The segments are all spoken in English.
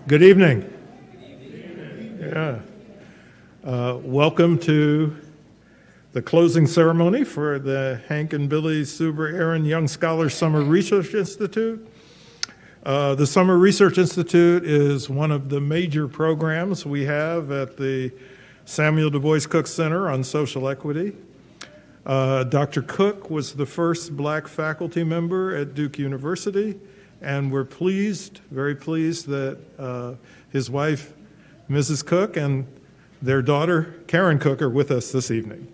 Good evening. Yeah. Welcome to the closing ceremony for the Hank and Billy Suber Aaron Young Scholars Summer Research Institute. The Summer Research Institute is one of the major programs we have at the Samuel Du Bois Cook Center on Social Equity. Dr. Cook was the first black faculty member at Duke University, and we're pleased, very pleased, that his wife, Mrs. Cook, and their daughter, Karen Cook, are with us this evening.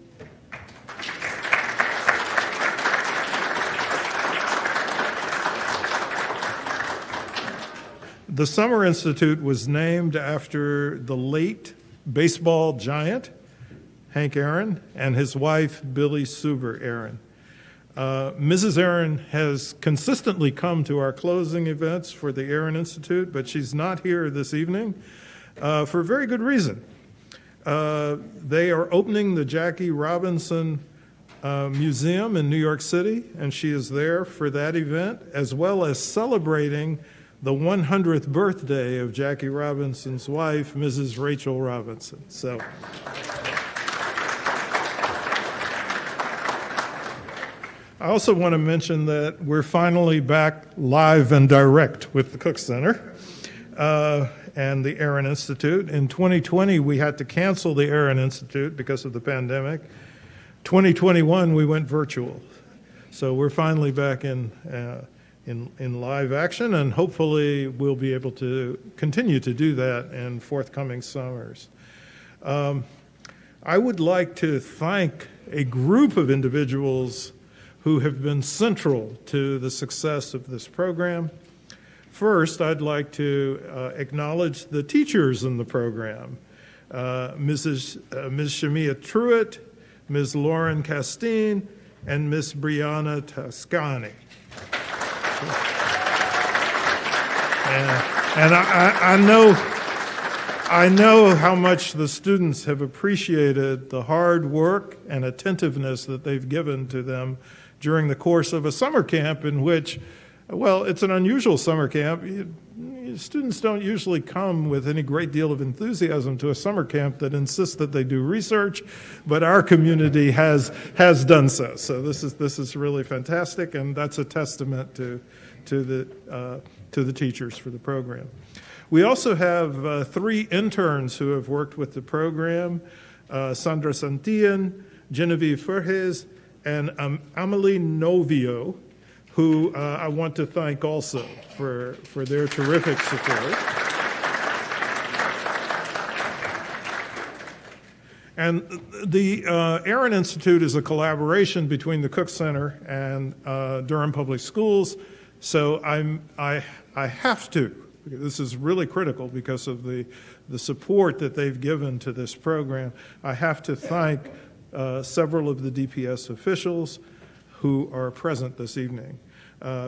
The Summer Institute was named after the late baseball giant, Hank Aaron, and his wife, Billy Suber Aaron. Mrs. Aaron has consistently come to our closing events for the Aaron Institute, but she's not here this evening for a very good reason. They are opening the Jackie Robinson Museum in New York City, and she is there for that event, as well as celebrating the 100th birthday of Jackie Robinson's wife, Mrs. Rachel Robinson. So. I also want to mention that we're finally back live and direct with the Cook Center and the Aaron Institute. In 2020, we had to cancel the Aaron Institute because of the pandemic. 2021, we went virtual. So we're finally back in live action, and hopefully we'll be able to continue to do that in forthcoming summers. I would like to thank a group of individuals who have been central to the success of this program. First, I'd like to acknowledge the teachers in the program, Ms. Shamia Truitt, Ms. Lauren Castine, and Ms. Brianna Toscani. And I know how much the students have appreciated the hard work and attentiveness that they've given to them during the course of a summer camp in which, well, it's an unusual summer camp. Students don't usually come with any great deal of enthusiasm to a summer camp that insists that they do research, but our community has done so. So this is really fantastic, and that's a testament to the teachers for the program. We also have 3 interns who have worked with the program, Sandra Santillan, Genevieve Furjes, and Amelie Novio, who I want to thank also for their terrific support. And the Aaron Institute is a collaboration between the Cook Center and Durham Public Schools, so I have to, this is really critical because of the support that they've given to this program, I have to thank several of the DPS officials who are present this evening.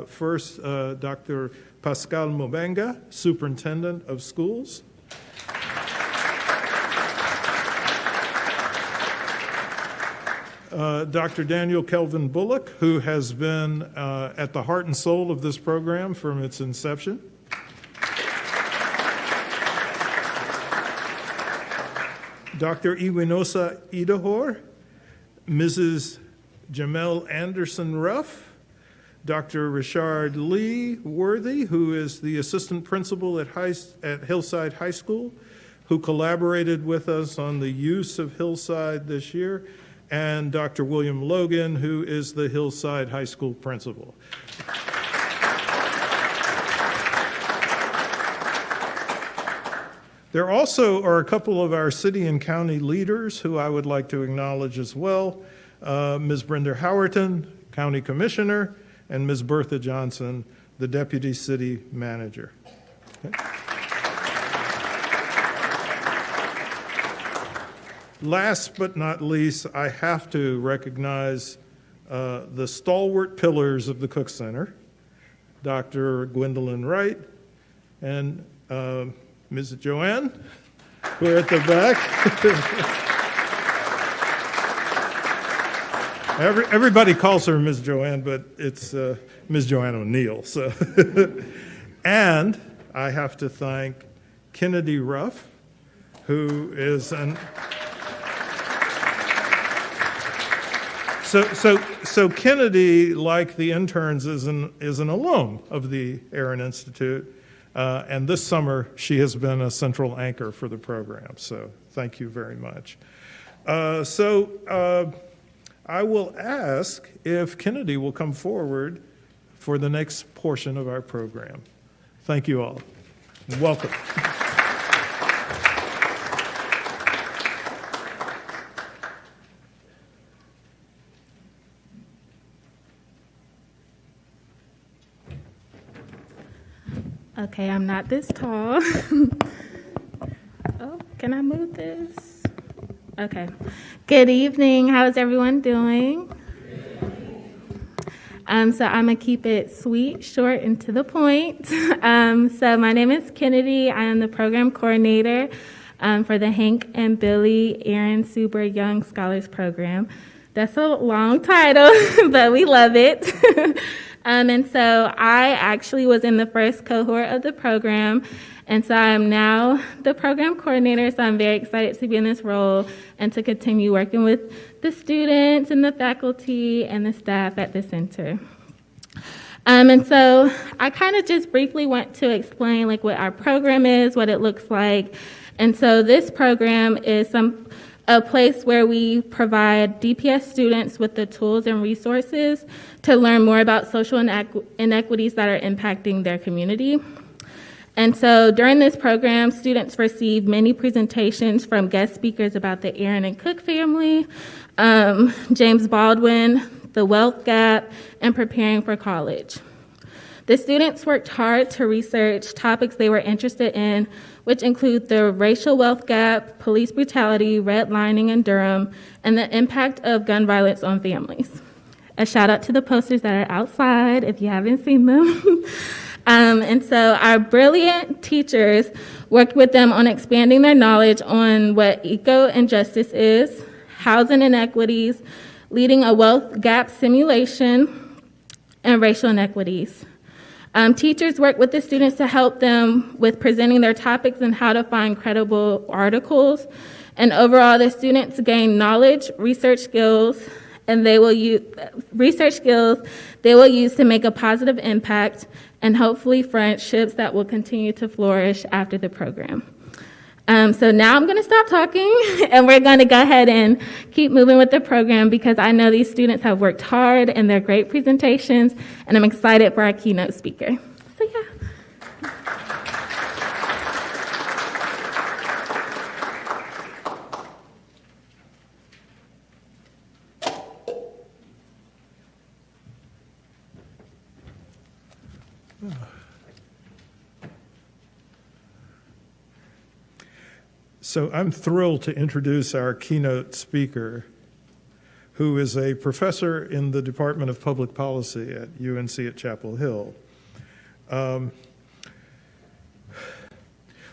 First, Dr. Pascal Mobenga, Superintendent of Schools. Dr. Daniel Kelvin Bullock, who has been at the heart and soul of this program from its inception. Dr. Iwinosa Idahor, Mrs. Jamel Anderson Ruff, Dr. Richard Lee Worthy, who is the assistant principal at Hillside High School, who collaborated with us on the use of Hillside this year, and Dr. William Logan, who is the Hillside High School principal. There also are a couple of our city and county leaders who I would like to acknowledge as well. Ms. Brenda Howerton, County Commissioner, and Ms. Bertha Johnson, the Deputy City Manager. Okay. Last but not least, I have to recognize the stalwart pillars of the Cook Center, Dr. Gwendolyn Wright and Ms. Joanne, who are at the back. Everybody calls her Ms. Joanne, but it's Ms. Joanne O'Neal. So, and I have to thank Kennedy Ruff, who is an... So Kennedy, like the interns, is an alum of the Aaron Institute, and this summer she has been a central anchor for the program. So thank you very much. I will ask if Kennedy will come forward for the next portion of our program. Thank you all. Welcome. Okay, I'm not this tall. Oh, can I move this? Okay. Good evening. How is everyone doing? So I'm going to keep it sweet, short, and to the point. So my name is Kennedy. I am the program coordinator for the Hank and Billy Aaron Super Young Scholars Program. That's a long title, but we love it. And so I actually was in the first cohort of the program, and so I'm now the program coordinator, so I'm very excited to be in this role and to continue working with the students and the faculty and the staff at the center. And so I kind of just briefly want to explain like what our program is, what it looks like. And so this program is a place where we provide DPS students with the tools and resources to learn more about social inequities that are impacting their community. And so during this program, students receive many presentations from guest speakers about the Aaron and Cook family, James Baldwin, the wealth gap, and preparing for college. The students worked hard to research topics they were interested in, which include the racial wealth gap, police brutality, redlining in Durham, and the impact of gun violence on families. A shout out to the posters that are outside if you haven't seen them. And so our brilliant teachers worked with them on expanding their knowledge on what eco-injustice is, housing inequities, leading a wealth gap simulation, and racial inequities. Teachers work with the students to help them with presenting their topics and how to find credible articles. And overall, the students gain knowledge, research skills they will use to make a positive impact and hopefully friendships that will continue to flourish after the program. So now I'm going to stop talking, and we're going to go ahead and keep moving with the program because I know these students have worked hard and they're great presentations, and I'm excited for our keynote speaker. So yeah. So I'm thrilled to introduce our keynote speaker, who is a professor in the Department of Public Policy at UNC at Chapel Hill.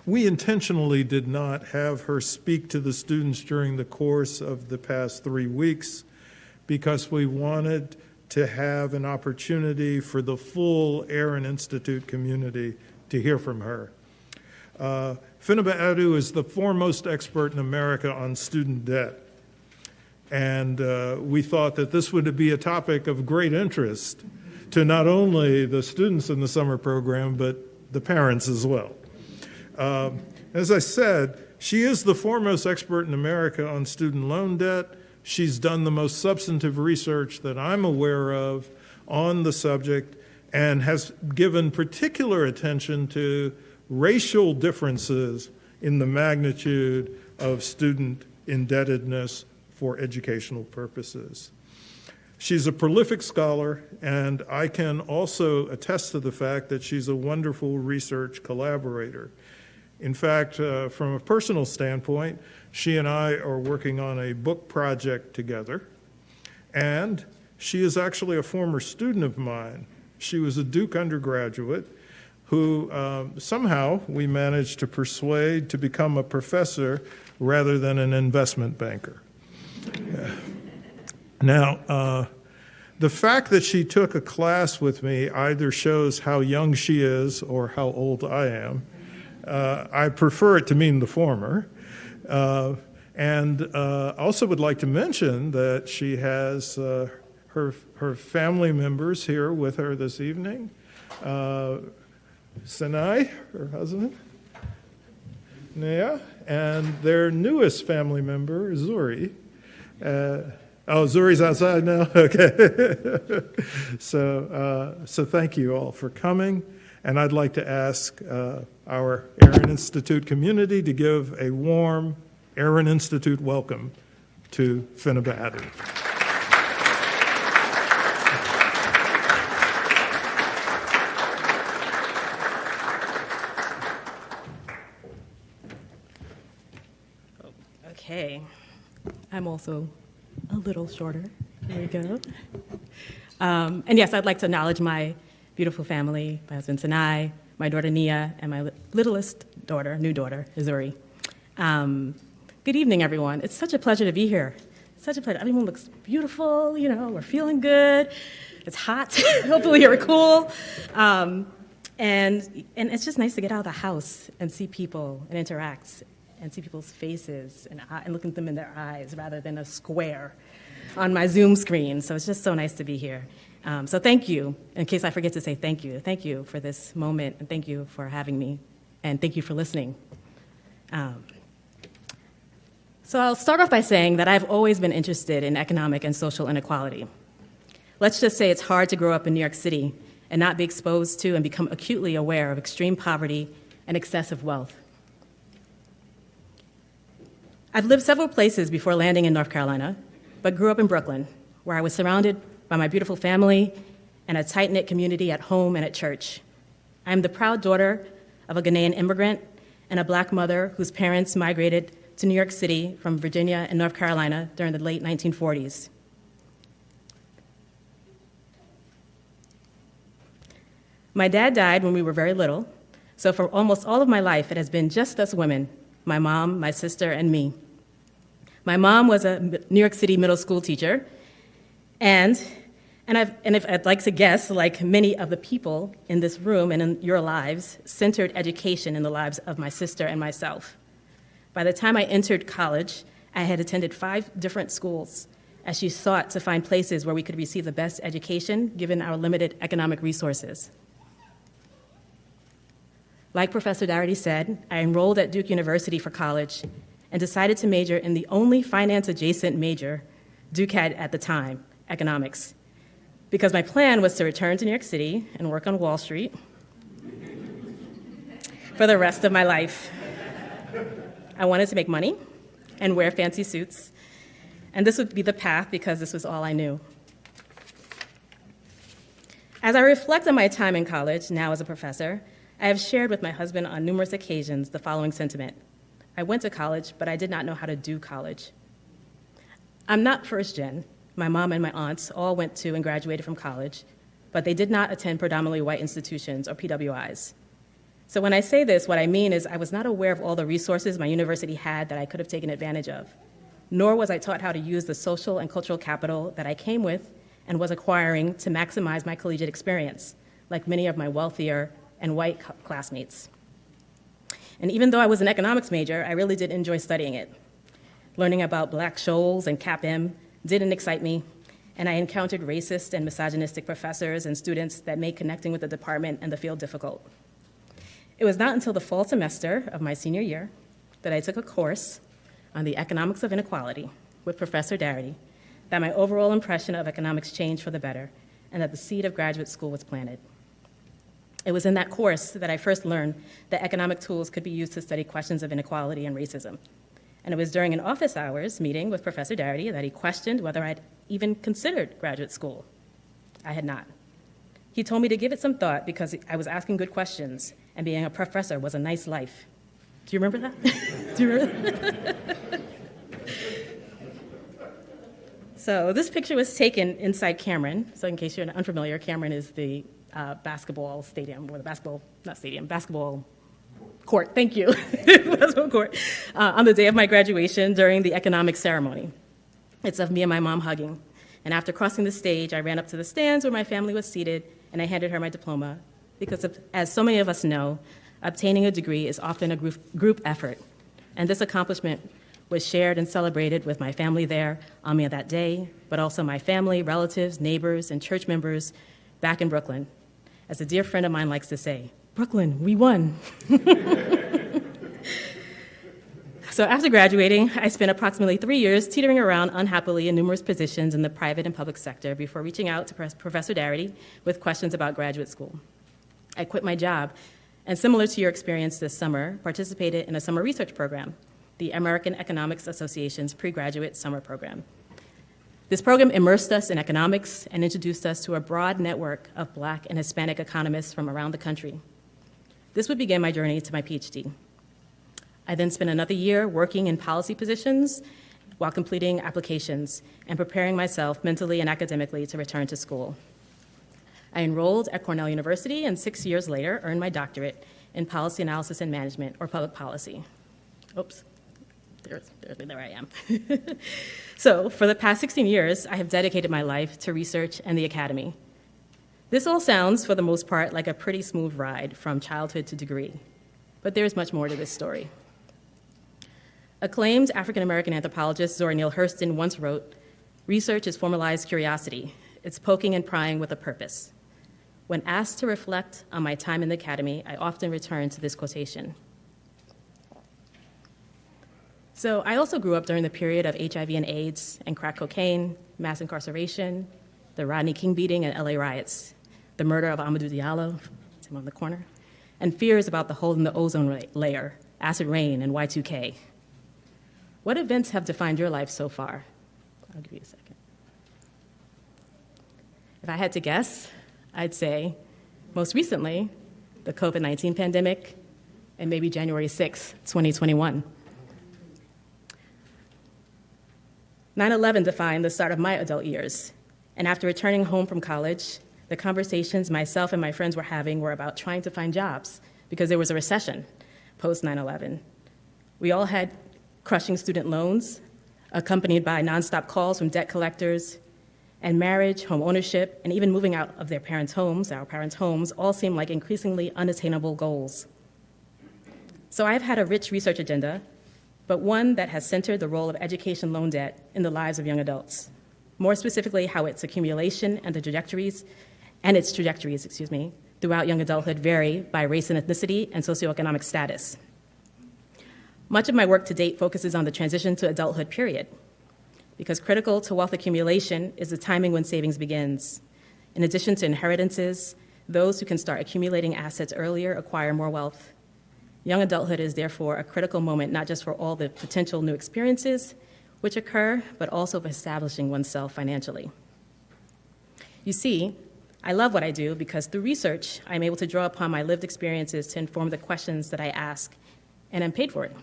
We intentionally did not have her speak to the students during the course of the past 3 weeks because we wanted to have an opportunity for the full Aaron Institute community to hear from her. Feneba Addo is the foremost expert in America on student debt. And we thought that this would be a topic of great interest to not only the students in the summer program, but the parents as well. As I said, she is the foremost expert in America on student loan debt. She's done the most substantive research that I'm aware of on the subject and has given particular attention to racial differences in the magnitude of student indebtedness for educational purposes. She's a prolific scholar, and I can also attest to the fact that she's a wonderful research collaborator. In fact, from a personal standpoint, she and I are working on a book project together, and she is actually a former student of mine. She was a Duke undergraduate who somehow we managed to persuade to become a professor rather than an investment banker. Now, the fact that she took a class with me either shows how young she is or how old I am. I prefer it to mean the former. And also would like to mention that she has her family members here with her this evening. Sinai, her husband, Neale, and their newest family member, Zori. Zuri's outside now? Okay. So thank you all for coming. And I'd like to ask our Aaron Institute community to give a warm Aaron Institute welcome to Feneba Addo. Okay, I'm also a little shorter. There we go. And yes, I'd like to acknowledge my beautiful family, my husband Sinai, my daughter Nia, and my littlest daughter, new daughter, Zori. Good evening, everyone. It's such a pleasure to be here. Such a pleasure. Everyone looks beautiful, we're feeling good. It's hot. Hopefully you're cool. And it's just nice to get out of the house and see people and interact and see people's faces and look at them in their eyes rather than a square on my Zoom screen. So it's just so nice to be here. So thank you. In case I forget to say thank you. Thank you for this moment, and thank you for having me, and thank you for listening. So I'll start off by saying that I've always been interested in economic and social inequality. Let's just say it's hard to grow up in New York City and not be exposed to and become acutely aware of extreme poverty and excessive wealth. I've lived several places before landing in North Carolina, but grew up in Brooklyn, where I was surrounded by my beautiful family and a tight-knit community at home and at church. I am the proud daughter of a Ghanaian immigrant and a Black mother whose parents migrated to New York City from Virginia and North Carolina during the late 1940s. My dad died when we were very little, so for almost all of my life, it has been just us women, my mom, my sister, and me. My mom was a New York City middle school teacher, and if I'd like to guess, like many of the people in this room and in your lives, centered education in the lives of my sister and myself. By the time I entered college, I had attended 5 different schools as she sought to find places where we could receive the best education given our limited economic resources. Like Professor Dougherty said, I enrolled at Duke University for college and decided to major in the only finance-adjacent major Duke had at the time, economics, because my plan was to return to New York City and work on Wall Street for the rest of my life. I wanted to make money and wear fancy suits, and this would be the path because this was all I knew. As I reflect on my time in college, now as a professor, I have shared with my husband on numerous occasions the following sentiment. I went to college, but I did not know how to do college. I'm not first gen. My mom and my aunts all went to and graduated from college, but they did not attend predominantly white institutions or PWIs. So when I say this, what I mean is I was not aware of all the resources my university had that I could have taken advantage of, nor was I taught how to use the social and cultural capital that I came with and was acquiring to maximize my collegiate experience, like many of my wealthier and white classmates. And even though I was an economics major, I really did enjoy studying it. Learning about Black-Scholes and CAPM didn't excite me, and I encountered racist and misogynistic professors and students that made connecting with the department and the field difficult. It was not until the fall semester of my senior year that I took a course on the economics of inequality with Professor Dougherty that my overall impression of economics changed for the better and that the seed of graduate school was planted. It was in that course that I first learned that economic tools could be used to study questions of inequality and racism. And it was during an office hours meeting with Professor Dougherty that he questioned whether I'd even considered graduate school. I had not. He told me to give it some thought because I was asking good questions, and being a professor was a nice life. Do you remember that? Do you remember that? So this picture was taken inside Cameron. So in case you're unfamiliar, Cameron is the basketball stadium, or the basketball court, thank you, basketball court, on the day of my graduation during the economics ceremony. It's of me and my mom hugging. And after crossing the stage, I ran up to the stands where my family was seated, and I handed her my diploma, because as so many of us know, Obtaining a degree is often a group effort, and this accomplishment was shared and celebrated with my family there on me that day, but also my family, relatives, neighbors, and church members back in Brooklyn. As a dear friend of mine likes to say, Brooklyn, we won. So after graduating, I spent approximately 3 years teetering around unhappily in numerous positions in the private and public sector before reaching out to Professor Darity with questions about graduate school. I quit my job, and similar to your experience this summer, participated in a summer research program, the American Economics Association's pre-graduate summer program. This program immersed us in economics and introduced us to a broad network of Black and Hispanic economists from around the country. This would begin my journey to my PhD. I then spent another year working in policy positions while completing applications and preparing myself mentally and academically to return to school. I enrolled at Cornell University and 6 years later earned my doctorate in policy analysis and management, or public policy. Oops, there I am. So for the past 16 years, I have dedicated my life to research and the academy. This all sounds, for the most part, like a pretty smooth ride from childhood to degree, but there's much more to this story. Acclaimed African-American anthropologist Zora Neale Hurston once wrote, "Research is formalized curiosity. It's poking and prying with a purpose." When asked to reflect on my time in the academy, I often return to this quotation. So I also grew up during the period of HIV and AIDS and crack cocaine, mass incarceration, the Rodney King beating and LA riots, the murder of Amadou Diallo, it's him on the corner, and fears about the hole in the ozone layer, acid rain, and Y2K. What events have defined your life so far? I'll give you a second. If I had to guess, I'd say most recently, the COVID-19 pandemic, and maybe January 6, 2021. 9/11 defined the start of my adult years, and after returning home from college, the conversations myself and my friends were having were about trying to find jobs because there was a recession post 9/11. We all had crushing student loans, accompanied by nonstop calls from debt collectors, and marriage, home ownership, and even moving out of our parents' homes, all seem like increasingly unattainable goals. So I've had a rich research agenda, but one that has centered the role of education loan debt in the lives of young adults. More specifically, how its accumulation and its trajectories, throughout young adulthood vary by race and ethnicity and socioeconomic status. Much of my work to date focuses on the transition to adulthood period, because critical to wealth accumulation is the timing when savings begins. In addition to inheritances, those who can start accumulating assets earlier acquire more wealth. Young adulthood is therefore a critical moment, not just for all the potential new experiences which occur, but also for establishing oneself financially. You see, I love what I do because through research, I'm able to draw upon my lived experiences to inform the questions that I ask, and I'm paid for it.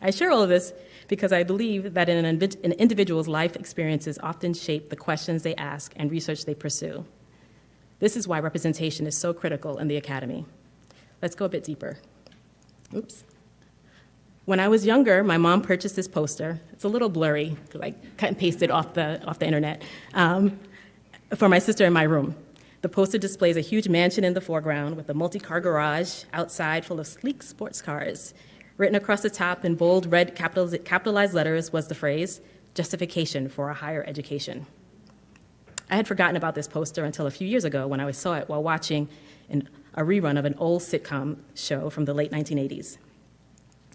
I share all of this because I believe that an individual's life experiences often shape the questions they ask and research they pursue. This is why representation is so critical in the academy. Let's go a bit deeper. Oops. When I was younger, my mom purchased this poster. It's a little blurry, because I cut and pasted off the internet, for my sister in my room. The poster displays a huge mansion in the foreground with a multi-car garage outside full of sleek sports cars. Written across the top in bold red capitalized letters was the phrase, "Justification for a higher education." I had forgotten about this poster until a few years ago when I saw it while watching a rerun of an old sitcom show from the late 1980s.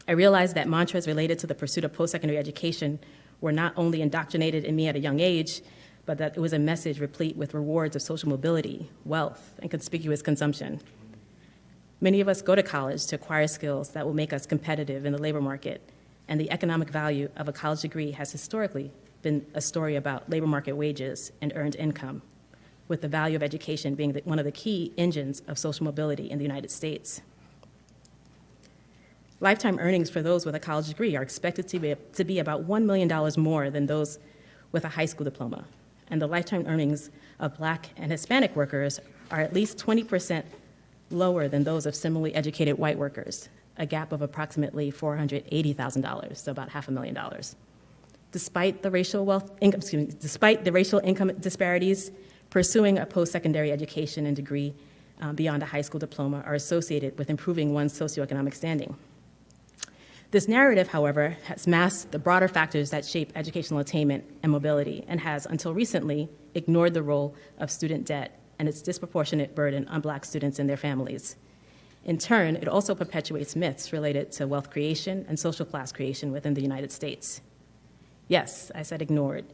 I realized that mantras related to the pursuit of post-secondary education were not only indoctrinated in me at a young age, but that it was a message replete with rewards of social mobility, wealth, and conspicuous consumption. Many of us go to college to acquire skills that will make us competitive in the labor market, and the economic value of a college degree has historically been a story about labor market wages and earned income, with the value of education being one of the key engines of social mobility in the United States. Lifetime earnings for those with a college degree are expected to be about $1 million more than those with a high school diploma, and the lifetime earnings of Black and Hispanic workers are at least 20% lower than those of similarly educated white workers, a gap of approximately $480,000, so about $500,000. Despite the racial income disparities, pursuing a post-secondary education and degree beyond a high school diploma are associated with improving one's socioeconomic standing. This narrative, however, has masked the broader factors that shape educational attainment and mobility and has, until recently, ignored the role of student debt and its disproportionate burden on Black students and their families. In turn, it also perpetuates myths related to wealth creation and social class creation within the United States. Yes, I said ignored.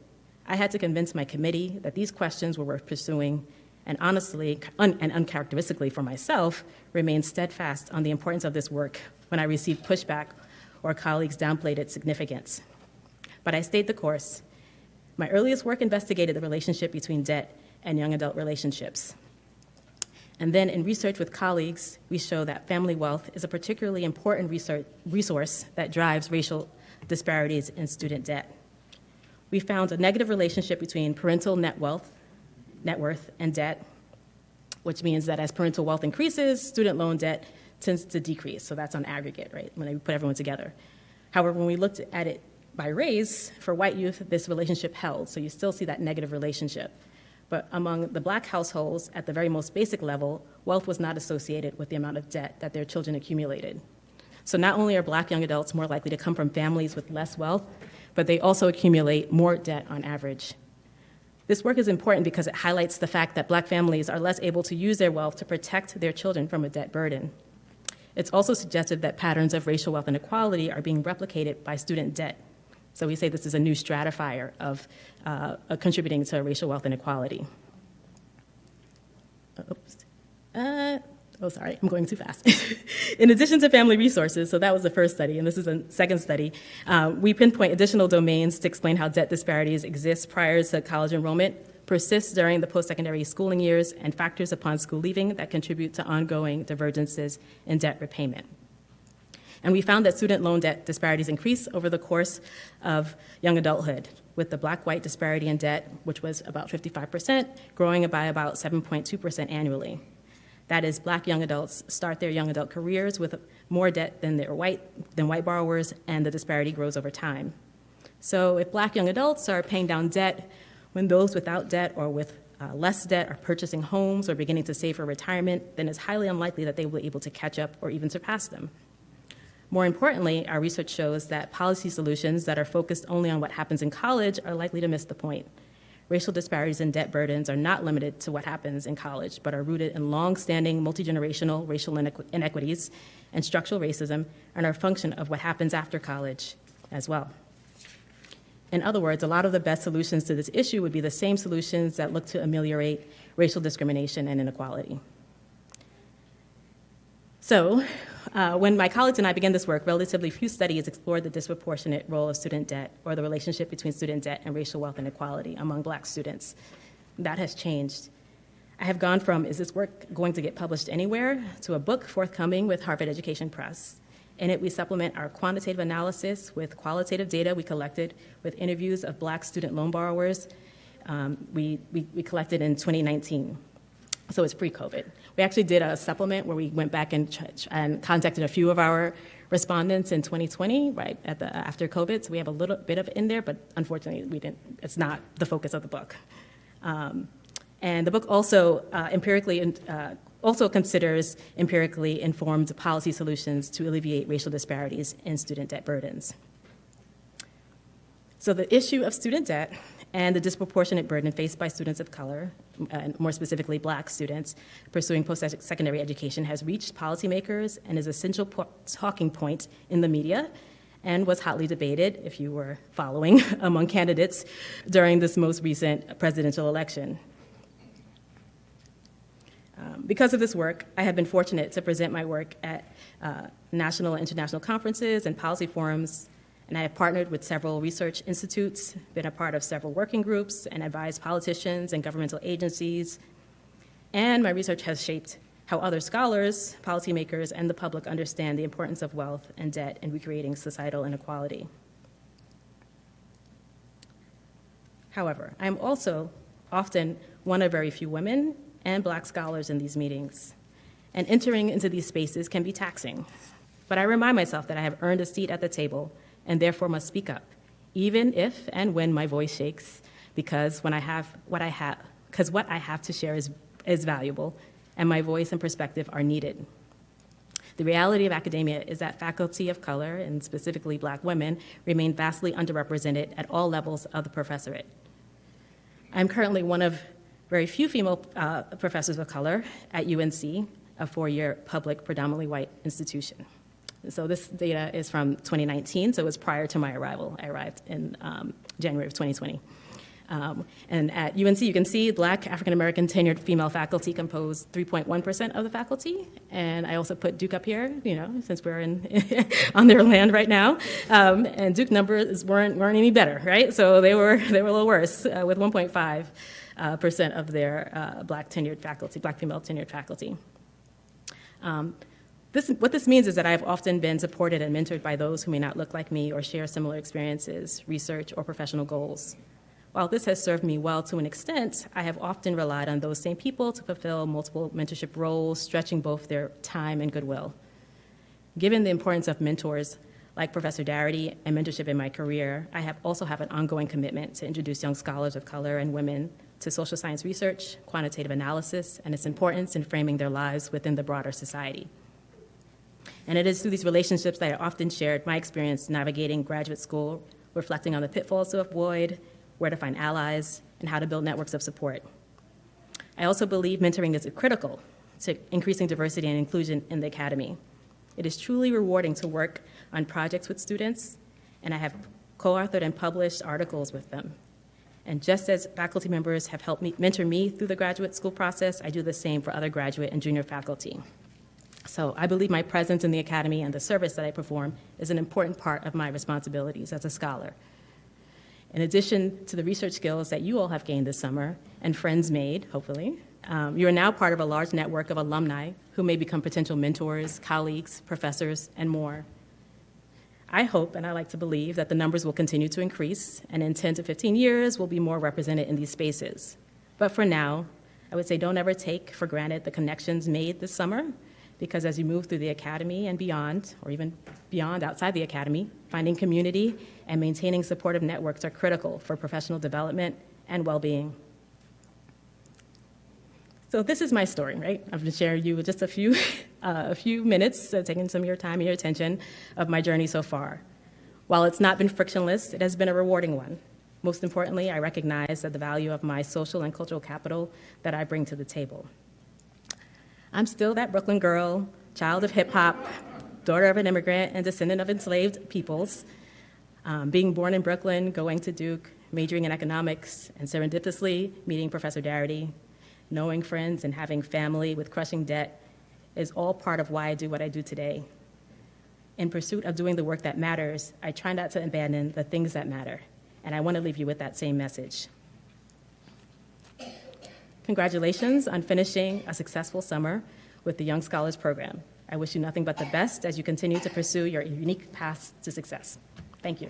I had to convince my committee that these questions were worth pursuing, and honestly, and uncharacteristically for myself, remained steadfast on the importance of this work when I received pushback or colleagues downplayed its significance. But I stayed the course. My earliest work investigated the relationship between debt and young adult relationships. And then in research with colleagues, we show that family wealth is a particularly important resource that drives racial disparities in student debt. We found a negative relationship between parental net worth, and debt, which means that as parental wealth increases, student loan debt tends to decrease. So that's on aggregate, right, when we put everyone together. However, when we looked at it by race, for white youth, this relationship held. So you still see that negative relationship. But among the Black households, at the very most basic level, wealth was not associated with the amount of debt that their children accumulated. So not only are Black young adults more likely to come from families with less wealth, but they also accumulate more debt on average. This work is important because it highlights the fact that Black families are less able to use their wealth to protect their children from a debt burden. It's also suggestive that patterns of racial wealth inequality are being replicated by student debt. So we say this is a new stratifier of contributing to racial wealth inequality. Sorry, I'm going too fast. In addition to family resources, so that was the first study, and this is a second study, we pinpoint additional domains to explain how debt disparities exist prior to college enrollment, persist during the post-secondary schooling years, and factors upon school leaving that contribute to ongoing divergences in debt repayment. And we found that student loan debt disparities increase over the course of young adulthood, with the Black-white disparity in debt, which was about 55%, growing by about 7.2% annually. That is, Black young adults start their young adult careers with more debt than white borrowers, and the disparity grows over time. So if Black young adults are paying down debt when those without debt or with less debt are purchasing homes or beginning to save for retirement, then it's highly unlikely that they will be able to catch up or even surpass them. More importantly, our research shows that policy solutions that are focused only on what happens in college are likely to miss the point. Racial disparities and debt burdens are not limited to what happens in college, but are rooted in long-standing multi-generational racial inequities and structural racism, and are a function of what happens after college as well. In other words, a lot of the best solutions to this issue would be the same solutions that look to ameliorate racial discrimination and inequality. So, when my colleagues and I began this work, relatively few studies explored the disproportionate role of student debt or the relationship between student debt and racial wealth inequality among Black students. That has changed. I have gone from, is this work going to get published anywhere, to a book forthcoming with Harvard Education Press. In it, we supplement our quantitative analysis with qualitative data we collected with interviews of Black student loan borrowers we collected in 2019. So it's pre-COVID. We actually did a supplement where we went back and contacted a few of our respondents in 2020, right after COVID. So we have a little bit of it in there, but unfortunately it's not the focus of the book. And the book also also considers empirically informed policy solutions to alleviate racial disparities in student debt burdens. So the issue of student debt and the disproportionate burden faced by students of color, and more specifically Black students, pursuing post-secondary education has reached policymakers and is an essential talking point in the media and was hotly debated, if you were following, among candidates during this most recent presidential election. Because of this work, I have been fortunate to present my work at national and international conferences and policy forums, and I have partnered with several research institutes, been a part of several working groups, and advised politicians and governmental agencies. And my research has shaped how other scholars, policymakers, and the public understand the importance of wealth and debt in recreating societal inequality. However, I am also often one of very few women and Black scholars in these meetings, and entering into these spaces can be taxing. But I remind myself that I have earned a seat at the table and therefore must speak up, even if and when my voice shakes, because what I have to share is valuable, and my voice and perspective are needed. The reality of academia is that faculty of color, and specifically Black women, remain vastly underrepresented at all levels of the professorate. I'm currently one of very few female professors of color at UNC, a four-year public, predominantly white institution. So this data is from 2019, so it was prior to my arrival. I arrived in January of 2020. And at UNC, you can see Black African-American tenured female faculty compose 3.1% of the faculty. And I also put Duke up here, since we're on their land right now. And Duke numbers weren't any better, right? So they were a little worse, with 1.5% of their Black female tenured faculty. What this means is that I've often been supported and mentored by those who may not look like me or share similar experiences, research, or professional goals. While this has served me well to an extent, I have often relied on those same people to fulfill multiple mentorship roles, stretching both their time and goodwill. Given the importance of mentors like Professor Darity and mentorship in my career, I also have an ongoing commitment to introduce young scholars of color and women to social science research, quantitative analysis, and its importance in framing their lives within the broader society. And it is through these relationships that I often shared my experience navigating graduate school, reflecting on the pitfalls to avoid, where to find allies, and how to build networks of support. I also believe mentoring is critical to increasing diversity and inclusion in the academy. It is truly rewarding to work on projects with students, and I have co-authored and published articles with them. And just as faculty members have helped mentor me through the graduate school process, I do the same for other graduate and junior faculty. So I believe my presence in the academy and the service that I perform is an important part of my responsibilities as a scholar. In addition to the research skills that you all have gained this summer and friends made, hopefully, you are now part of a large network of alumni who may become potential mentors, colleagues, professors, and more. I hope, and I like to believe, that the numbers will continue to increase, and in 10 to 15 years, we'll be more represented in these spaces. But for now, I would say don't ever take for granted the connections made this summer, because as you move through the academy and beyond, or even beyond outside the academy, finding community and maintaining supportive networks are critical for professional development and well-being. So this is my story, right? I've been sharing you with just a few minutes, taking some of your time and your attention of my journey so far. While it's not been frictionless, it has been a rewarding one. Most importantly, I recognize that the value of my social and cultural capital that I bring to the table. I'm still that Brooklyn girl, child of hip-hop, daughter of an immigrant and descendant of enslaved peoples, being born in Brooklyn, going to Duke, majoring in economics, and serendipitously meeting Professor Darity, knowing friends and having family with crushing debt is all part of why I do what I do today. In pursuit of doing the work that matters, I try not to abandon the things that matter, and I want to leave you with that same message. Congratulations on finishing a successful summer with the Young Scholars Program. I wish you nothing but the best as you continue to pursue your unique paths to success. Thank you.